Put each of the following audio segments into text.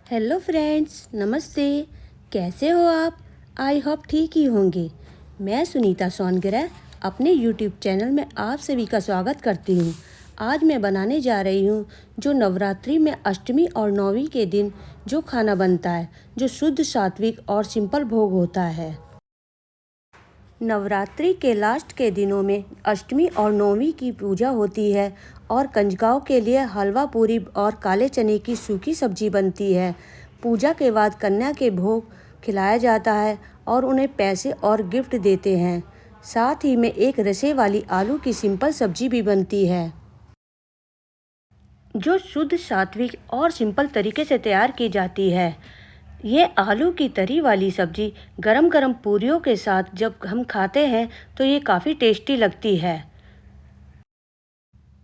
Hello friends, नमस्ते। कैसे हो आप? आई होप ठीक ही होंगे। मैं सुनीता सोनगिरा अपने यूट्यूब चैनल में आप सभी का स्वागत करती हूँ। आज मैं बनाने जा रही हूँ जो नवरात्रि में अष्टमी और नौवीं के दिन जो खाना बनता है, जो शुद्ध सात्विक और सिंपल भोग होता है। नवरात्रि के लास्ट के दिनों में अष्टमी और नौवीं की पूजा होती है और कंजकाओं के लिए हलवा पूरी और काले चने की सूखी सब्जी बनती है। पूजा के बाद कन्या के भोग खिलाया जाता है और उन्हें पैसे और गिफ्ट देते हैं। साथ ही में एक रसे वाली आलू की सिंपल सब्जी भी बनती है जो शुद्ध सात्विक और सिंपल तरीके से तैयार की जाती है। ये आलू की तरी वाली सब्जी गरम गरम पूरियों के साथ जब हम खाते हैं तो ये काफ़ी टेस्टी लगती है।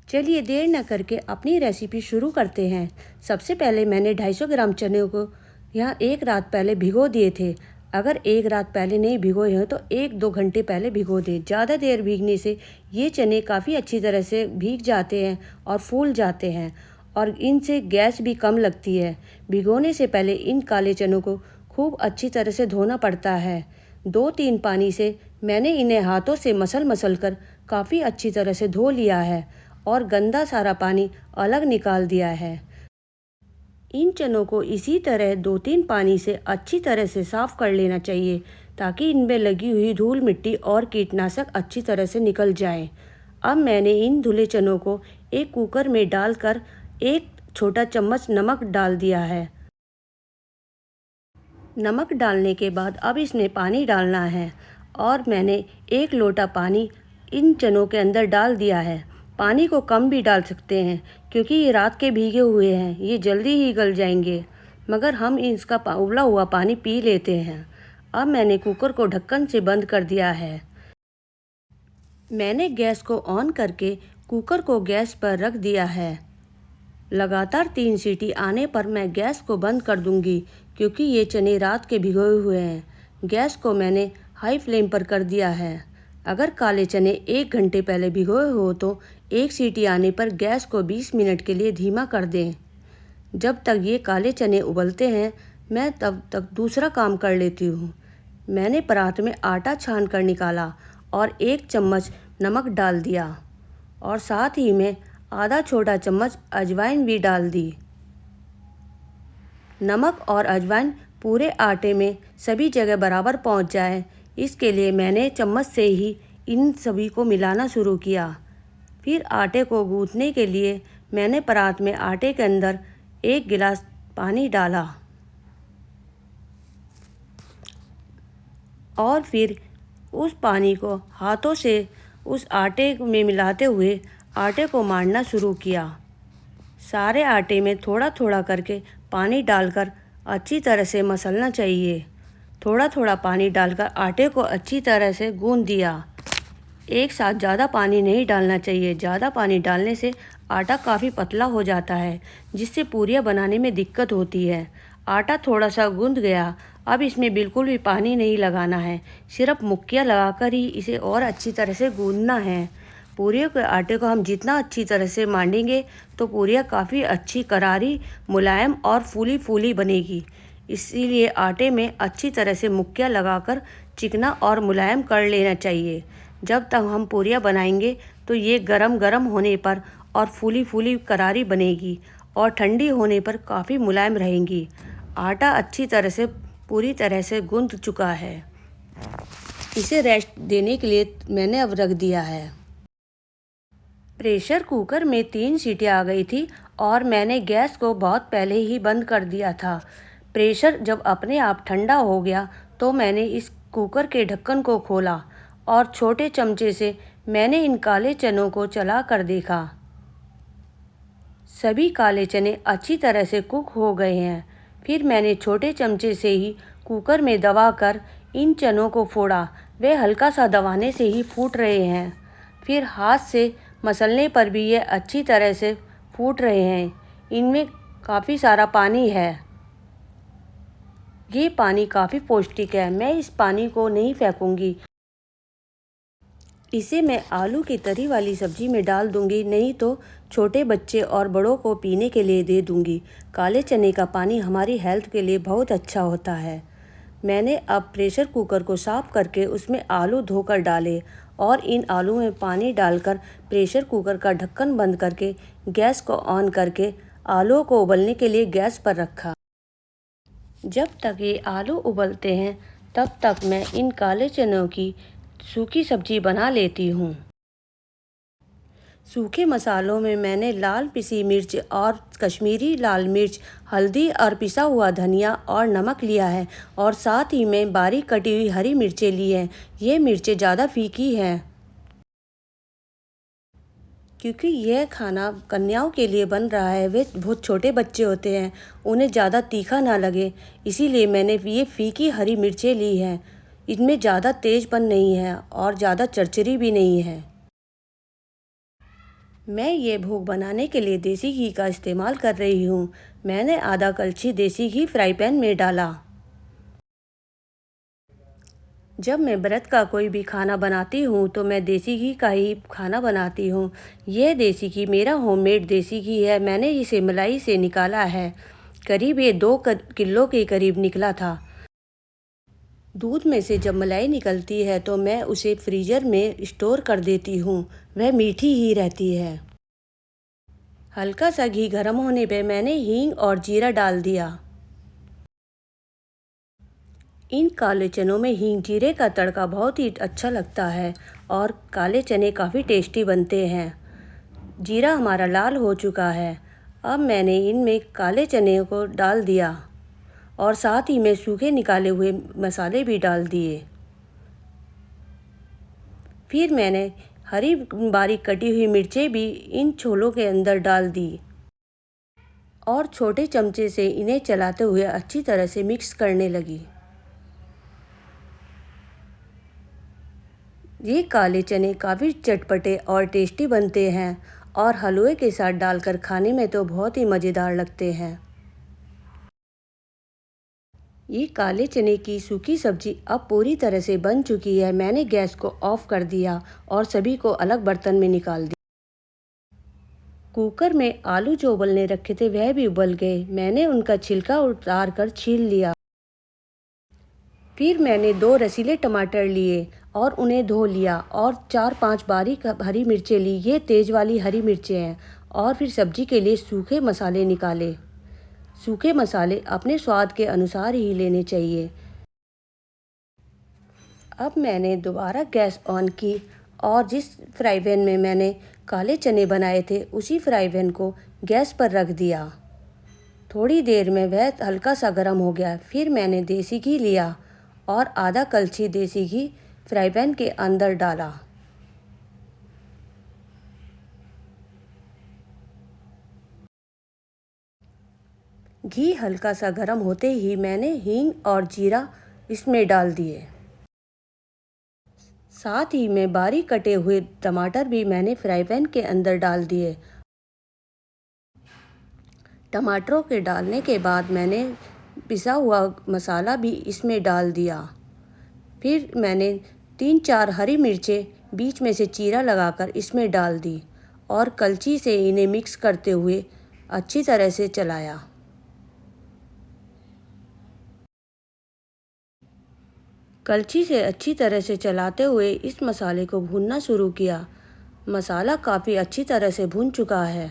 चलिए देर न करके अपनी रेसिपी शुरू करते हैं। सबसे पहले मैंने 250 ग्राम चने को यहाँ एक रात पहले भिगो दिए थे। अगर एक रात पहले नहीं भिगोए हैं तो 1-2 घंटे पहले भिगो दें। ज़्यादा देर भीगने से ये चने काफ़ी अच्छी तरह से भीग जाते हैं और फूल जाते हैं और इनसे गैस भी कम लगती है। भिगोने से पहले इन काले चनों को खूब अच्छी तरह से धोना पड़ता है। 2-3 पानी से मैंने इन्हें हाथों से मसल कर काफ़ी अच्छी तरह से धो लिया है और गंदा सारा पानी अलग निकाल दिया है। इन चनों को इसी तरह 2-3 पानी से अच्छी तरह से साफ़ कर लेना चाहिए ताकि इनमें लगी हुई धूल मिट्टी और कीटनाशक अच्छी तरह से निकल जाए। अब मैंने इन धुले चनों को एक कुकर में डालकर 1 छोटा चम्मच नमक डाल दिया है। नमक डालने के बाद अब इसमें पानी डालना है और मैंने 1 लोटा पानी इन चनों के अंदर डाल दिया है। पानी को कम भी डाल सकते हैं क्योंकि ये रात के भीगे हुए हैं, ये जल्दी ही गल जाएंगे, मगर हम इसका उबला हुआ पानी पी लेते हैं। अब मैंने कुकर को ढक्कन से बंद कर दिया है। मैंने गैस को ऑन करके कुकर को गैस पर रख दिया है। लगातार 3 सीटी आने पर मैं गैस को बंद कर दूंगी क्योंकि ये चने रात के भिगोए हुए हैं। गैस को मैंने हाई फ्लेम पर कर दिया है। अगर काले चने 1 घंटे पहले भिगोए हो तो 1 सीटी आने पर गैस को 20 मिनट के लिए धीमा कर दें। जब तक ये काले चने उबलते हैं मैं तब तक दूसरा काम कर लेती हूँ। मैंने परात में आटा छान कर निकाला और 1 चम्मच नमक डाल दिया और साथ ही में आधा छोटा चम्मच अजवाइन भी डाल दी। नमक और अजवाइन पूरे आटे में सभी जगह बराबर पहुंच जाए, इसके लिए मैंने चम्मच से ही इन सभी को मिलाना शुरू किया। फिर आटे को गूंथने के लिए मैंने परात में आटे के अंदर 1 गिलास पानी डाला और फिर उस पानी को हाथों से उस आटे में मिलाते हुए आटे को मारना शुरू किया। सारे आटे में थोड़ा थोड़ा करके पानी डालकर अच्छी तरह से मसलना चाहिए। थोड़ा थोड़ा पानी डालकर आटे को अच्छी तरह से गूंथ दिया। एक साथ ज़्यादा पानी नहीं डालना चाहिए। ज़्यादा पानी डालने से आटा काफ़ी पतला हो जाता है जिससे पूरियाँ बनाने में दिक्कत होती है। आटा थोड़ा सा गूंथ गया। अब इसमें बिल्कुल भी पानी नहीं लगाना है, सिर्फ मुक्कियाँ लगाकर ही इसे और अच्छी तरह से गूंथना है। पूरियों के आटे को हम जितना अच्छी तरह से मांडेंगे तो पूरियाँ काफ़ी अच्छी करारी, मुलायम और फूली फूली बनेगी। इसीलिए आटे में अच्छी तरह से मुक्कियाँ लगाकर चिकना और मुलायम कर लेना चाहिए। जब तक हम पूरियाँ बनाएंगे तो ये गरम गरम होने पर और फूली फूली करारी बनेगी और ठंडी होने पर काफ़ी मुलायम रहेंगी। आटा अच्छी तरह से पूरी तरह से गूंथ चुका है। इसे रेस्ट देने के लिए मैंने अब रख दिया है। प्रेशर कुकर में 3 सीटियाँ आ गई थी और मैंने गैस को बहुत पहले ही बंद कर दिया था। प्रेशर जब अपने आप ठंडा हो गया तो मैंने इस कुकर के ढक्कन को खोला और छोटे चमचे से मैंने इन काले चनों को चला कर देखा। सभी काले चने अच्छी तरह से कुक हो गए हैं। फिर मैंने छोटे चमचे से ही कुकर में दबाकर इन चनों को फोड़ा। वे हल्का सा दबाने से ही फूट रहे हैं। फिर हाथ से मसलने पर भी ये अच्छी तरह से फूट रहे हैं। इनमें काफ़ी सारा पानी है। ये पानी काफ़ी पौष्टिक है। मैं इस पानी को नहीं फेंकूंगी। इसे मैं आलू की तरी वाली सब्जी में डाल दूंगी, नहीं तो छोटे बच्चे और बड़ों को पीने के लिए दे दूंगी। काले चने का पानी हमारी हेल्थ के लिए बहुत अच्छा होता है। मैंने अब प्रेशर कुकर को साफ़ करके उसमें आलू धोकर डाले और इन आलू में पानी डालकर प्रेशर कुकर का ढक्कन बंद करके गैस को ऑन करके आलूओं को उबलने के लिए गैस पर रखा। जब तक ये आलू उबलते हैं तब तक मैं इन काले चनों की सूखी सब्जी बना लेती हूँ। सूखे मसालों में मैंने लाल पिसी मिर्च और कश्मीरी लाल मिर्च, हल्दी और पिसा हुआ धनिया और नमक लिया है और साथ ही में बारीक कटी हुई हरी मिर्चें ली हैं। ये मिर्चें ज़्यादा फीकी हैं क्योंकि यह खाना कन्याओं के लिए बन रहा है। वे बहुत छोटे बच्चे होते हैं, उन्हें ज़्यादा तीखा ना लगे, इसीलिए मैंने ये फीकी हरी मिर्चें ली हैं। इनमें ज़्यादा तेज़पन नहीं है और ज़्यादा चरचरी भी नहीं है। मैं ये भोग बनाने के लिए देसी घी का इस्तेमाल कर रही हूँ। मैंने आधा कलछी देसी घी फ्राई पैन में डाला। जब मैं व्रत का कोई भी खाना बनाती हूँ तो मैं देसी घी का ही खाना बनाती हूँ। ये देसी घी मेरा होममेड देसी घी है। मैंने इसे मलाई से निकाला है। करीब ये 2 किलो के करीब निकला था। दूध में से जब मलाई निकलती है तो मैं उसे फ्रीज़र में स्टोर कर देती हूँ। वह मीठी ही रहती है। हल्का सा घी गर्म होने पे मैंने हींग और जीरा डाल दिया। इन काले चनों में हींग जीरे का तड़का बहुत ही अच्छा लगता है और काले चने काफ़ी टेस्टी बनते हैं। जीरा हमारा लाल हो चुका है। अब मैंने इनमें काले चने को डाल दिया और साथ ही में सूखे निकाले हुए मसाले भी डाल दिए। फिर मैंने हरी बारीक कटी हुई मिर्चें भी इन छोलों के अंदर डाल दी और छोटे चमचे से इन्हें चलाते हुए अच्छी तरह से मिक्स करने लगी। ये काले चने काफ़ी चटपटे और टेस्टी बनते हैं और हलवे के साथ डालकर खाने में तो बहुत ही मज़ेदार लगते हैं। ये काले चने की सूखी सब्जी अब पूरी तरह से बन चुकी है। मैंने गैस को ऑफ कर दिया और सभी को अलग बर्तन में निकाल दिया। कुकर में आलू जो उबलने रखे थे वह भी उबल गए। मैंने उनका छिलका उतार कर छील लिया। फिर मैंने 2 रसीले टमाटर लिए और उन्हें धो लिया और 4-5 बारीक हरी मिर्चें ली। ये तेज़ वाली हरी मिर्चें हैं। और फिर सब्जी के लिए सूखे मसाले निकाले। सूखे मसाले अपने स्वाद के अनुसार ही लेने चाहिए। अब मैंने दोबारा गैस ऑन की और जिस फ्राई पैन में मैंने काले चने बनाए थे उसी फ्राई पैन को गैस पर रख दिया। थोड़ी देर में वह हल्का सा गर्म हो गया। फिर मैंने देसी घी लिया और आधा कलछी देसी घी फ्राई पैन के अंदर डाला। घी हल्का सा गर्म होते ही मैंने हींग और जीरा इसमें डाल दिए। साथ ही में बारीक कटे हुए टमाटर भी मैंने फ्राई पैन के अंदर डाल दिए। टमाटरों के डालने के बाद मैंने पिसा हुआ मसाला भी इसमें डाल दिया। फिर मैंने 3-4 हरी मिर्चें बीच में से चीरा लगाकर इसमें डाल दी और कलछी से इन्हें मिक्स करते हुए अच्छी तरह से चलाया। कलछी से अच्छी तरह से चलाते हुए इस मसाले को भूनना शुरू किया। मसाला काफ़ी अच्छी तरह से भून चुका है।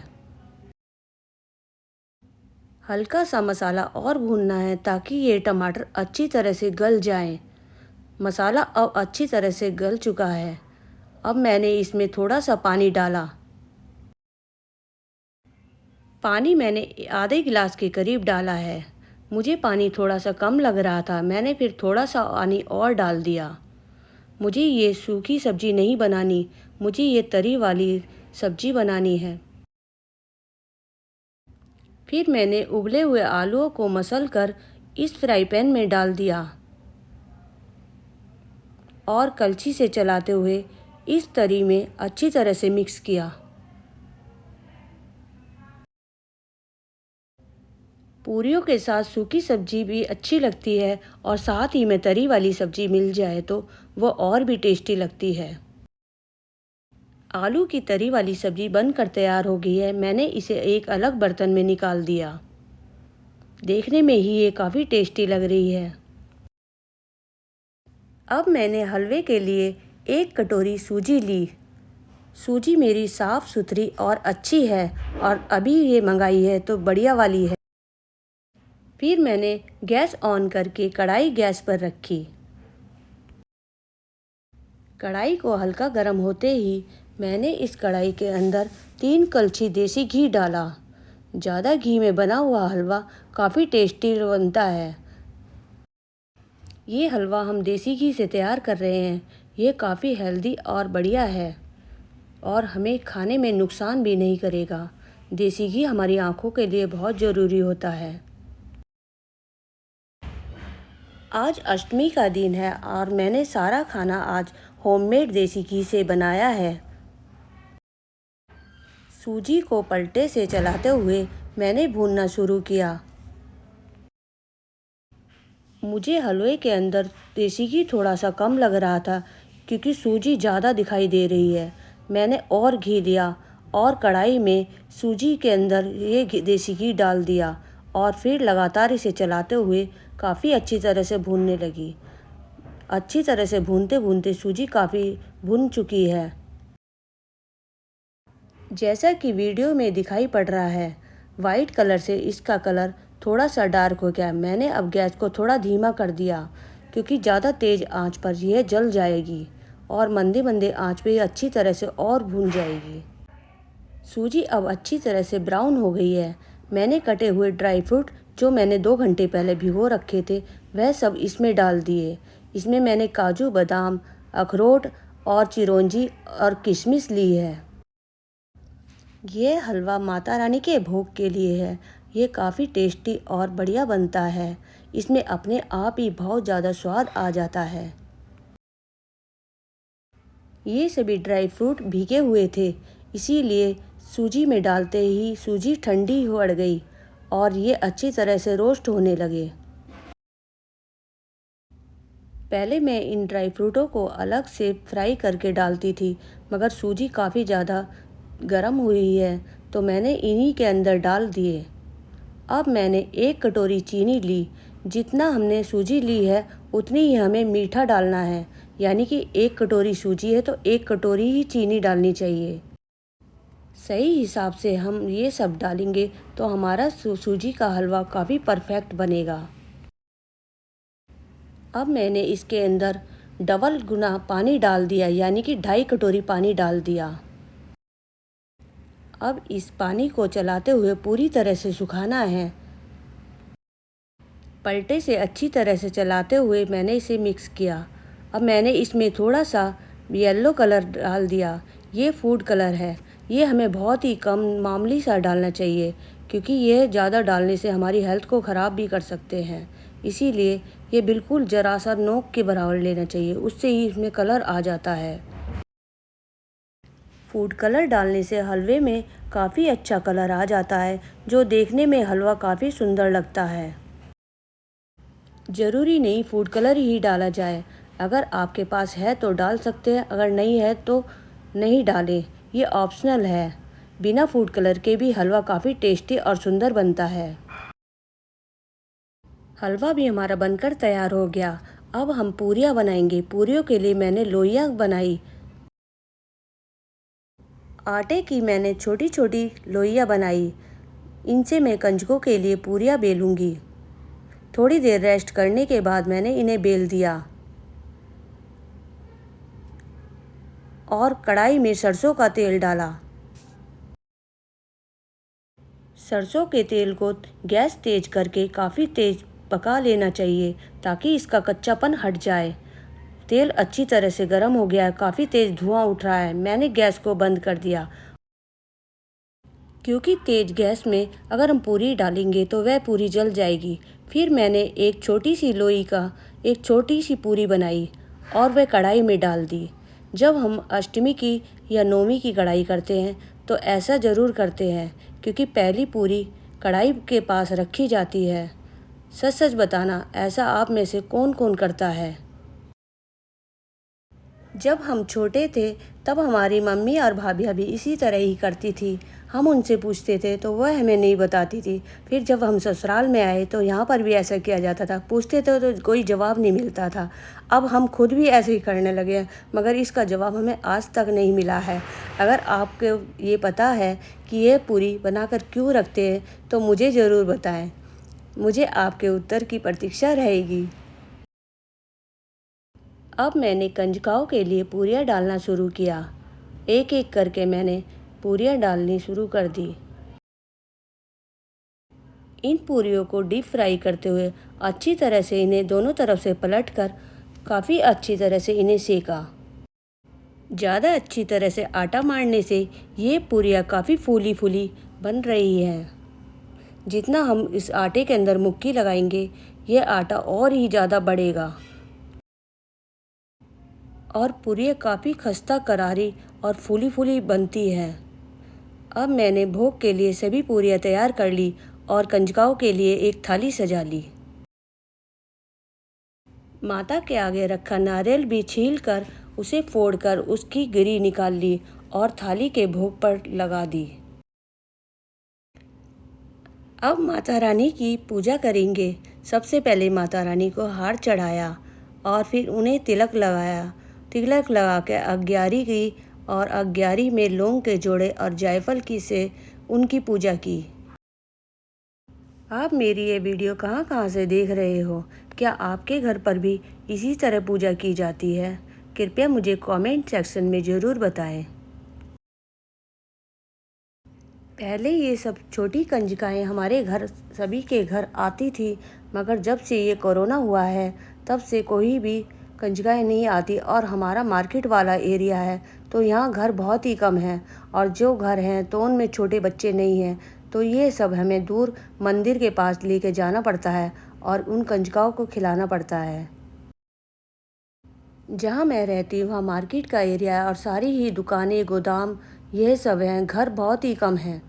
हल्का सा मसाला और भूनना है ताकि ये टमाटर अच्छी तरह से गल जाएं। मसाला अब अच्छी तरह से गल चुका है। अब मैंने इसमें थोड़ा सा पानी डाला। पानी मैंने आधे गिलास के करीब डाला है। मुझे पानी थोड़ा सा कम लग रहा था। मैंने फिर थोड़ा सा पानी और डाल दिया। मुझे ये सूखी सब्जी नहीं बनानी, मुझे ये तरी वाली सब्जी बनानी है। फिर मैंने उबले हुए आलूओं को मसल कर इस फ्राई पैन में डाल दिया और कलछी से चलाते हुए इस तरी में अच्छी तरह से मिक्स किया। पूरियों के साथ सूखी सब्जी भी अच्छी लगती है और साथ ही में तरी वाली सब्जी मिल जाए तो वो और भी टेस्टी लगती है। आलू की तरी वाली सब्जी बनकर तैयार हो गई है। मैंने इसे एक अलग बर्तन में निकाल दिया। देखने में ही ये काफ़ी टेस्टी लग रही है। अब मैंने हलवे के लिए 1 कटोरी सूजी ली। सूजी मेरी साफ़ सुथरी और अच्छी है और अभी ये मंगाई है तो बढ़िया वाली है। फिर मैंने गैस ऑन करके कढ़ाई गैस पर रखी। कढ़ाई को हल्का गर्म होते ही मैंने इस कढ़ाई के अंदर 3 कलछी देसी घी डाला। ज़्यादा घी में बना हुआ हलवा काफ़ी टेस्टी बनता है। ये हलवा हम देसी घी से तैयार कर रहे हैं। ये काफ़ी हेल्दी और बढ़िया है और हमें खाने में नुकसान भी नहीं करेगा। देसी घी हमारी आँखों के लिए बहुत ज़रूरी होता है। आज अष्टमी का दिन है और मैंने सारा खाना आज होममेड देसी घी से बनाया है। सूजी को पलटे से चलाते हुए मैंने भूनना शुरू किया। मुझे हलवे के अंदर देसी घी थोड़ा सा कम लग रहा था क्योंकि सूजी ज़्यादा दिखाई दे रही है। मैंने और घी लिया और कढ़ाई में सूजी के अंदर ये देसी घी डाल दिया और फिर लगातार इसे चलाते हुए काफ़ी अच्छी तरह से भूनने लगी। अच्छी तरह से भूनते भूनते सूजी काफ़ी भुन चुकी है। जैसा कि वीडियो में दिखाई पड़ रहा है, वाइट कलर से इसका कलर थोड़ा सा डार्क हो गया। मैंने अब गैस को थोड़ा धीमा कर दिया क्योंकि ज़्यादा तेज़ आंच पर यह जल जाएगी और मंदे मंदे आंच पे अच्छी तरह से और भून जाएगी। सूजी अब अच्छी तरह से ब्राउन हो गई है। मैंने कटे हुए ड्राई फ्रूट जो मैंने 2 घंटे पहले भिगो रखे थे वह सब इसमें डाल दिए। इसमें मैंने काजू, बादाम, अखरोट और चिरौंजी और किशमिश ली है। ये हलवा माता रानी के भोग के लिए है। ये काफ़ी टेस्टी और बढ़िया बनता है। इसमें अपने आप ही बहुत ज़्यादा स्वाद आ जाता है। ये सभी ड्राई फ्रूट भीगे हुए थे, इसीलिए सूजी में डालते ही सूजी ठंडी पड़ गई और ये अच्छी तरह से रोस्ट होने लगे। पहले मैं इन ड्राई फ्रूटों को अलग से फ्राई करके डालती थी, मगर सूजी काफ़ी ज़्यादा गर्म हुई है तो मैंने इन्हीं के अंदर डाल दिए। अब मैंने 1 कटोरी चीनी ली। जितना हमने सूजी ली है उतनी ही हमें मीठा डालना है, यानी कि 1 कटोरी सूजी है तो 1 कटोरी ही चीनी डालनी चाहिए। सही हिसाब से हम ये सब डालेंगे तो हमारा सूजी का हलवा काफ़ी परफेक्ट बनेगा। अब मैंने इसके अंदर डबल गुना पानी डाल दिया, यानी कि 2.5 कटोरी पानी डाल दिया। अब इस पानी को चलाते हुए पूरी तरह से सुखाना है। पलटे से अच्छी तरह से चलाते हुए मैंने इसे मिक्स किया। अब मैंने इसमें थोड़ा सा येलो कलर डाल दिया। ये फूड कलर है। ये हमें बहुत ही कम मामूली सा डालना चाहिए क्योंकि यह ज़्यादा डालने से हमारी हेल्थ को ख़राब भी कर सकते हैं। इसीलिए ये बिल्कुल ज़रा सा नोक के बराबर लेना चाहिए, उससे ही इसमें कलर आ जाता है। फूड कलर डालने से हलवे में काफ़ी अच्छा कलर आ जाता है, जो देखने में हलवा काफ़ी सुंदर लगता है। ज़रूरी नहीं फूड कलर ही डाला जाए। अगर आपके पास है तो डाल सकते हैं, अगर नहीं है तो नहीं डालें। ये ऑप्शनल है। बिना फूड कलर के भी हलवा काफ़ी टेस्टी और सुंदर बनता है। हलवा भी हमारा बनकर तैयार हो गया। अब हम पूरियाँ बनाएंगे। पूरियों के लिए मैंने लोइयाँ बनाई। आटे की मैंने छोटी छोटी लोइयाँ बनाई। इनसे मैं कंजकों के लिए पूरियाँ बेलूँगी। थोड़ी देर रेस्ट करने के बाद मैंने इन्हें बेल दिया और कढ़ाई में सरसों का तेल डाला। सरसों के तेल को गैस तेज करके काफ़ी तेज पका लेना चाहिए ताकि इसका कच्चापन हट जाए। तेल अच्छी तरह से गर्म हो गया है, काफ़ी तेज़ धुआं उठ रहा है। मैंने गैस को बंद कर दिया क्योंकि तेज़ गैस में अगर हम पूरी डालेंगे तो वह पूरी जल जाएगी। फिर मैंने एक छोटी सी लोई का एक छोटी सी पूरी बनाई और वह कढ़ाई में डाल दी। जब हम अष्टमी की या नवमी की कढ़ाई करते हैं तो ऐसा ज़रूर करते हैं क्योंकि पहली पूरी कढ़ाई के पास रखी जाती है। सच सच बताना, ऐसा आप में से कौन कौन करता है? जब हम छोटे थे तब हमारी मम्मी और भाभी भी इसी तरह ही करती थी। हम उनसे पूछते थे तो वह हमें नहीं बताती थी। फिर जब हम ससुराल में आए तो यहाँ पर भी ऐसा किया जाता था, पूछते थे तो कोई जवाब नहीं मिलता था। अब हम खुद भी ऐसे ही करने लगे हैं, मगर इसका जवाब हमें आज तक नहीं मिला है। अगर आपको ये पता है कि ये पूरी बनाकर क्यों रखते हैं तो मुझे ज़रूर बताएं। मुझे आपके उत्तर की प्रतीक्षा रहेगी। अब मैंने कंजकाओं के लिए पूरियाँ डालना शुरू किया। एक एक करके मैंने पूरियाँ डालनी शुरू कर दी। इन पूरियों को डीप फ्राई करते हुए अच्छी तरह से इन्हें दोनों तरफ से पलटकर काफ़ी अच्छी तरह से इन्हें सेका। ज़्यादा अच्छी तरह से आटा मारने से ये पूरियाँ काफ़ी फूली फूली बन रही हैं। जितना हम इस आटे के अंदर मुक्की लगाएंगे ये आटा और ही ज़्यादा बढ़ेगा और पूरियाँ काफ़ी खस्ता करारी और फूली फूली बनती है। अब मैंने भोग के लिए सभी पूरियाँ तैयार कर ली और कंजकाओं के लिए एक थाली सजा ली। माता के आगे रखा नारियल भी छील कर उसे फोड़कर उसकी गिरी निकाल ली और थाली के भोग पर लगा दी। अब माता रानी की पूजा करेंगे। सबसे पहले माता रानी को हार चढ़ाया और फिर उन्हें तिलक लगाया। तिलक लगा के अग्यारी की और अग्यारी में लौंग के जोड़े और जायफल की से उनकी पूजा की। आप मेरी ये वीडियो कहाँ कहाँ से देख रहे हो? क्या आपके घर पर भी इसी तरह पूजा की जाती है? कृपया मुझे कमेंट सेक्शन में ज़रूर बताएं। पहले ये सब छोटी कंजकाएँ हमारे घर सभी के घर आती थी, मगर जब से ये कोरोना हुआ है तब से कोई भी कंजकाएँ नहीं आती और हमारा मार्केट वाला एरिया है तो यहाँ घर बहुत ही कम हैं और जो घर हैं तो उनमें छोटे बच्चे नहीं हैं, तो ये सब हमें दूर मंदिर के पास लेके जाना पड़ता है और उन कंजकाओं को खिलाना पड़ता है। जहाँ मैं रहती हूँ वहाँ मार्केट का एरिया है और सारी ही दुकानें गोदाम यह सब हैं, घर बहुत ही कम हैं।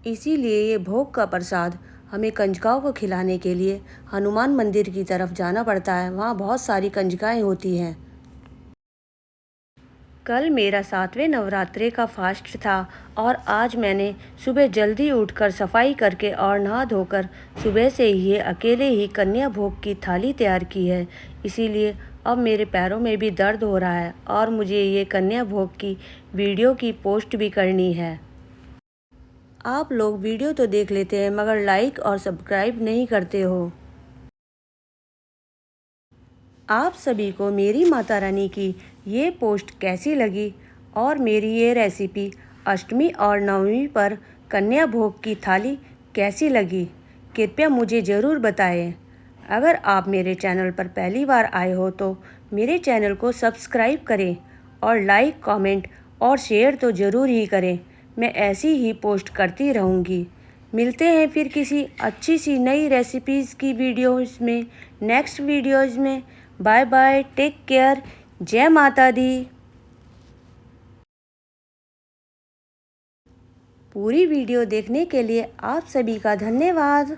इसीलिए ये भोग का प्रसाद हमें कंजकाओं को खिलाने के लिए हनुमान मंदिर की तरफ जाना पड़ता है। वहाँ बहुत सारी कंजकाएँ होती हैं। कल मेरा 7वें नवरात्रे का फास्ट था और आज मैंने सुबह जल्दी उठकर सफाई करके और नहा धोकर सुबह से ही ये अकेले ही कन्या भोग की थाली तैयार की है। इसीलिए अब मेरे पैरों में भी दर्द हो रहा है और मुझे ये कन्या भोग की वीडियो की पोस्ट भी करनी है। आप लोग वीडियो तो देख लेते हैं मगर लाइक और सब्सक्राइब नहीं करते हो। आप सभी को मेरी माता रानी की ये पोस्ट कैसी लगी और मेरी ये रेसिपी अष्टमी और नवमी पर कन्या भोग की थाली कैसी लगी, कृपया मुझे ज़रूर बताएं। अगर आप मेरे चैनल पर पहली बार आए हो तो मेरे चैनल को सब्सक्राइब करें और लाइक कमेंट और शेयर तो ज़रूर ही करें। मैं ऐसी ही पोस्ट करती रहूँगी। मिलते हैं फिर किसी अच्छी सी नई रेसिपीज़ की वीडियोज़ में, नेक्स्ट वीडियोज़ में। बाय बाय, टेक केयर, जय माता दी। पूरी वीडियो देखने के लिए आप सभी का धन्यवाद।